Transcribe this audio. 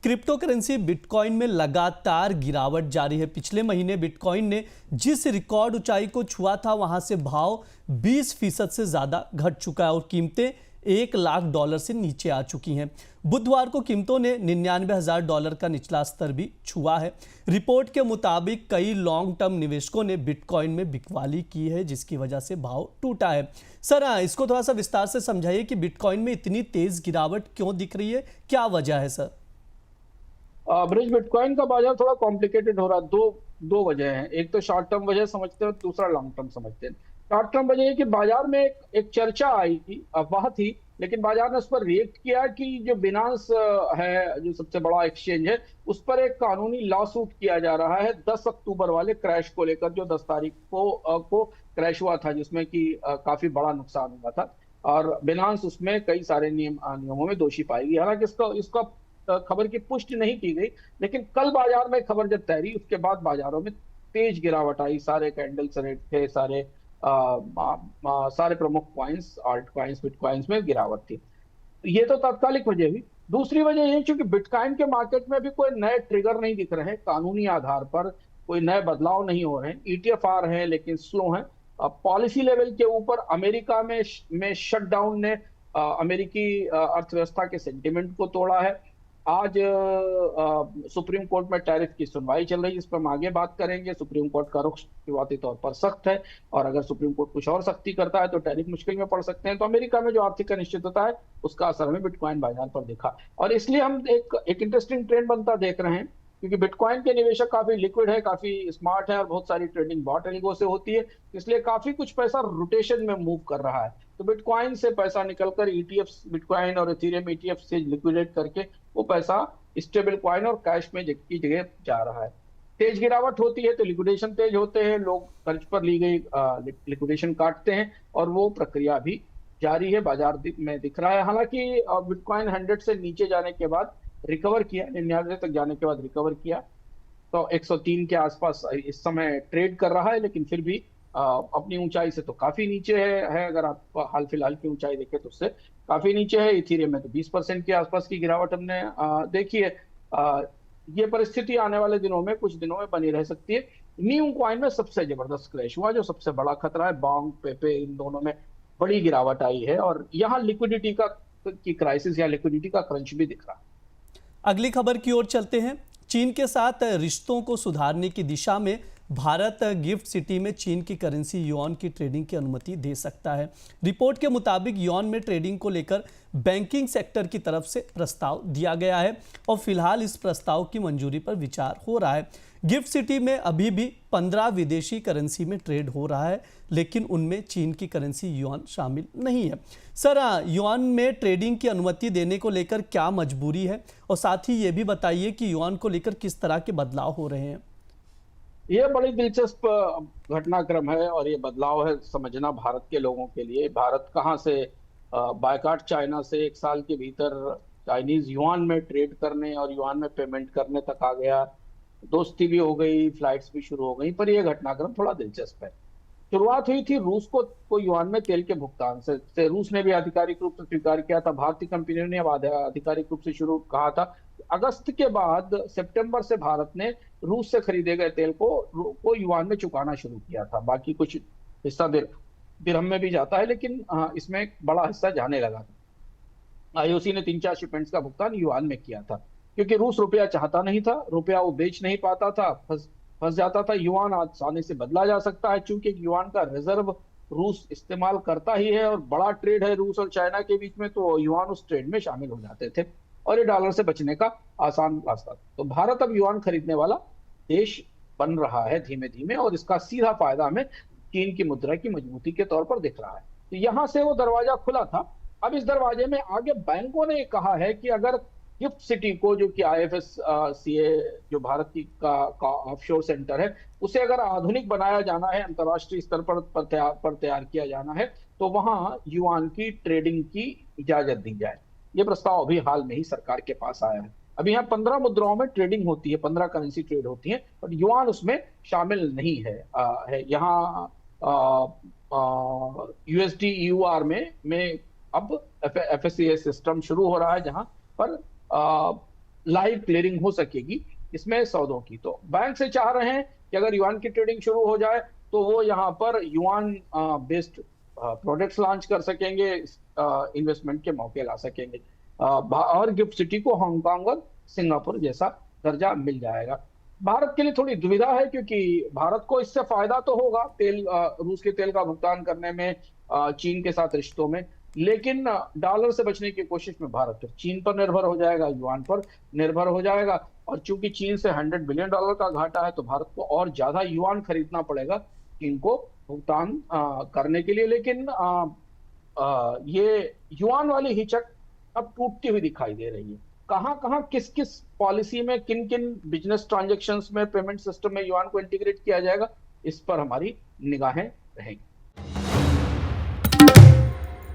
Crypto currency bitcoin में लगातार गिरावट जारी है। पिछले महीने बिटकॉइन ने जिस रिकॉर्ड ऊंचाई को छुआ था वहां से भाव 20% से ज्यादा घट चुका है और कीमतें $1 लाख से नीचे आ चुकी हैं। बुधवार को कीमतों ने $99,000 का निचला स्तर भी छुआ है। रिपोर्ट के मुताबिक कई लॉन्ग टर्म निवेशकों ने बिटकॉइन में बिकवाली की है, जिसकी वजह से भाव टूटा है। सर, इसको थोड़ा सा विस्तार से समझाइए कि बिटकॉइन में इतनी तेज गिरावट क्यों दिख रही है, क्या वजह है सर? ब्रिज बिटकॉइन का बाजार थोड़ा कॉम्प्लिकेटेड हो रहा है। दो वजह हैं। एक तो शॉर्ट टर्म वजह समझते हैं, दूसरा लॉन्ग टर्म समझते हैं। शॉर्ट टर्म वजह है कि बाजार में एक चर्चा आई थी, अफवाह थी, लेकिन बाजार ने उस पर रिएक्ट किया कि जो बिनांस है, जो सबसे बड़ा एक्सचेंज है, उस पर एक कानूनी लॉ सूट किया जा रहा है 10 अक्टूबर वाले क्रैश को लेकर, जो 10 तारीख को क्रैश हुआ था, जिसमें कि काफी बड़ा नुकसान हुआ था और बिनांस उसमें कई सारे नियमों में दोषी पाई गई। हालांकि इसका खबर की पुष्टि नहीं की गई, लेकिन कल बाजार में खबर जब तैरी, उसके बाद बाजारों में तेज गिरावट आई। सारे कैंडल्स रेट थे, सारे प्रमुख कॉइन्स, आल्ट कॉइन्स, बिटकॉइन्स में गिरावट थी। ये तो तात्कालिक वजह हुई। दूसरी वजह ये, चूंकि बिटकॉइन के मार्केट में भी कोई नए ट्रिगर नहीं दिख रहे हैं, कानूनी आधार पर कोई नए बदलाव नहीं हो रहे हैं। ईटीएफ आ रहे हैं लेकिन स्लो हैं। पॉलिसी लेवल के ऊपर अमेरिका में शटडाउन ने अमेरिकी अर्थव्यवस्था के सेंटिमेंट को तोड़ा है। आज सुप्रीम कोर्ट में टैरिफ की सुनवाई चल रही है, जिस पर हम आगे बात करेंगे। सुप्रीम कोर्ट का रुख शुरुआती तौर पर सख्त है और अगर सुप्रीम कोर्ट कुछ और सख्ती करता है तो टैरिफ मुश्किल में पड़ सकते हैं। तो अमेरिका में जो आर्थिक अनिश्चितता है, उसका असर हमें बिटकॉइन बाजार पर दिखा और इसलिए हम एक इंटरेस्टिंग ट्रेंड बनता देख रहे हैं, क्योंकि बिटकॉइन के निवेशक काफी लिक्विड है, काफी स्मार्ट है और बहुत सारी ट्रेडिंग बॉट एल्गो से होती है, इसलिए काफी कुछ पैसा रोटेशन में मूव कर रहा है। तो बिटकॉइन से पैसा निकलकर ईटीएफ, बिटकॉइन और इथेरियम ईटीएफ से लिक्विडेट करके वो पैसा स्टेबल कॉइन और कैश में की जगह जा रहा है। तेज गिरावट होती है तो लिक्विडेशन तेज होते हैं, लोग कर्ज पर ली गई लिक्विडेशन काटते हैं और वो प्रक्रिया भी जारी है, बाजार में दिख रहा है। हालांकि बिटकॉइन 100 से नीचे जाने के बाद रिकवर किया, 99 तक जाने के बाद रिकवर किया, तो 103 के आसपास इस समय ट्रेड कर रहा है, लेकिन फिर भी अपनी ऊंचाई से तो काफी नीचे है। अगर आप हाल फिलहाल की ऊंचाई देखें तो उससे काफी नीचे है। इथेरियम में तो 20% के आसपास की गिरावट हमने देखी है। ये परिस्थिति आने वाले दिनों में, कुछ दिनों में बनी रह सकती है। न्यू कॉइन में सबसे जबरदस्त क्रैश हुआ, जो सबसे बड़ा खतरा है। बोंग, पेपे, इन दोनों में बड़ी गिरावट आई है और यहाँ लिक्विडिटी की क्राइसिस या लिक्विडिटी का क्रंच भी दिख रहा है। अगली खबर की ओर चलते हैं। चीन के साथ रिश्तों को सुधारने की दिशा में भारत गिफ्ट सिटी में चीन की करेंसी युआन की ट्रेडिंग की अनुमति दे सकता है। रिपोर्ट के मुताबिक युआन में ट्रेडिंग को लेकर बैंकिंग सेक्टर की तरफ से प्रस्ताव दिया गया है और फिलहाल इस प्रस्ताव की मंजूरी पर विचार हो रहा है। गिफ्ट सिटी में अभी भी 15 विदेशी करेंसी में ट्रेड हो रहा है, लेकिन उनमें चीन की करेंसी युआन शामिल नहीं है। सर, युआन में ट्रेडिंग की अनुमति देने को लेकर क्या मजबूरी है, और साथ ही ये भी बताइए कि युआन को लेकर किस तरह के बदलाव हो रहे हैं? यह बड़ी दिलचस्प घटनाक्रम है और ये बदलाव है समझना भारत के लोगों के लिए। भारत कहां से बायकॉट चाइना से 1 साल के भीतर चाइनीज युआन में ट्रेड करने और युआन में पेमेंट करने तक आ गया। दोस्ती भी हो गई, फ्लाइट्स भी शुरू हो गई, पर यह घटनाक्रम थोड़ा दिलचस्प है। शुरुआत हुई थी रूस को युआन में तेल के भुगतान से। रूस ने भी आधिकारिक रूप से स्वीकार किया था, भारतीय कंपनियों ने अब आधिकारिक रूप से शुरू कहा था। अगस्त के बाद सितंबर से भारत ने रूस से खरीदे गए तेल को युआन में चुकाना शुरू किया था। बाकी कुछ हिस्सा दिरहम में भी जाता है, लेकिन इसमें एक बड़ा हिस्सा जाने लगा था। आईओसी ने 3-4 शिपमेंट्स का भुगतान युआन में किया था, क्योंकि रूस रुपया चाहता नहीं था, रुपया वो बेच नहीं पाता था, फंस जाता था। युआन आसानी से बदला जा सकता है, चूंकि युआन का रिजर्व रूस इस्तेमाल करता ही है और बड़ा ट्रेड है रूस और चाइना के बीच में, तो युआन उस ट्रेड में शामिल हो जाते थे और ये डॉलर से बचने का आसान रास्ता था। तो भारत अब युआन खरीदने वाला देश बन रहा है धीमे धीमे, और इसका सीधा फायदा हमें चीन की मुद्रा की मजबूती के तौर पर दिख रहा है। तो यहां से वो दरवाजा खुला था। अब इस दरवाजे में आगे बैंकों ने कहा है कि अगर गिफ्ट सिटी को, जो कि IFSCA जो भारत की का ऑफशोर सेंटर है, उसे अगर आधुनिक बनाया जाना है, अंतर्राष्ट्रीय स्तर पर तैयार किया जाना है, तो वहां युआन की ट्रेडिंग की इजाजत दी जाए। ये प्रस्ताव अभी हाल में ही सरकार के पास आया है। अभी यहाँ 15 मुद्राओं में ट्रेडिंग होती है, 15 करेंसी ट्रेड होती है, पर युआन उसमें शामिल नहीं है। यहाँ USD EUR में अब FSCA सिस्टम शुरू हो रहा है, जहां पर लाइव क्लियरिंग हो सकेगी इसमें सौदों की। तो बैंक से चाह रहे हैं कि अगर युआन की ट्रेडिंग शुरू हो जाए तो वो यहाँ पर युआन बेस्ड प्रोडक्ट्स लॉन्च कर सकेंगे, इन्वेस्टमेंट के मौके ला सकेंगे, और गिफ्ट सिटी को हांगकांग और सिंगापुर जैसा दर्जा मिल जाएगा। भारत के लिए थोड़ी दुविधा है क्योंकि भारत को इससे फायदा तो होगा तेल, रूस के तेल का भुगतान करने में, चीन के साथ रिश्तों में, लेकिन डॉलर से बचने की कोशिश में भारत फिर चीन पर निर्भर हो जाएगा, युआन पर निर्भर हो जाएगा। और चूंकि चीन से $100 बिलियन का घाटा है तो भारत को और ज्यादा युआन खरीदना पड़ेगा चीन को भुगतान करने के लिए। लेकिन ये युआन वाली हिचक अब टूटती हुई दिखाई दे रही है। कहां कहां किस किस पॉलिसी में किन किन बिजनेस ट्रांजैक्शंस में पेमेंट सिस्टम में युआन को इंटीग्रेट किया जाएगा, इस पर हमारी निगाहें रहेंगी।